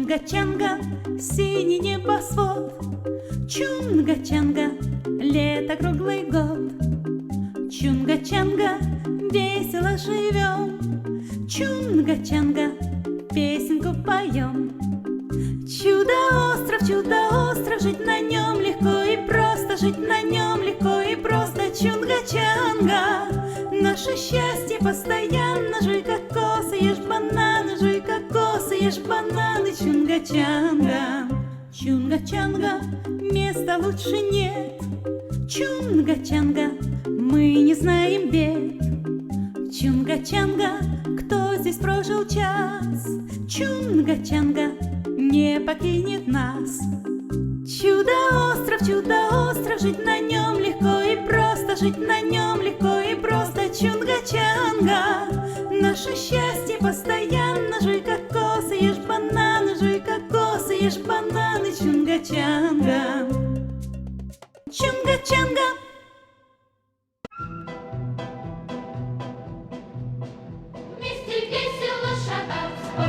Чунга-чанга, синий небосвод, Чунга-чанга, лето круглый год. Чунга-чанга, весело живем, Чунга-чанга, песенку поем. Чудо-остров, жить на нем легко и просто, жить на нем легко и просто. Чунга-чанга, наше счастье постоянно. Жуй кокосы, ешь бананы, жуй кокосы, ешь бананы. Чунга-чанга, Чунга-чанга, места лучше нет. Чунга-чанга, мы не знаем бед. Чунга-чанга, кто здесь прожил час, Чунга-чанга не покинет нас. Чудо-остров, жить на нем легко и просто, жить на нем легко и просто. Чунга-чанга, наше счастье постоянно. Жуй кокосы, ешь бананы, жуй кокосы, ешь бананы. Чунга-чанга, Чунга-чанга. Вместе весело шагать по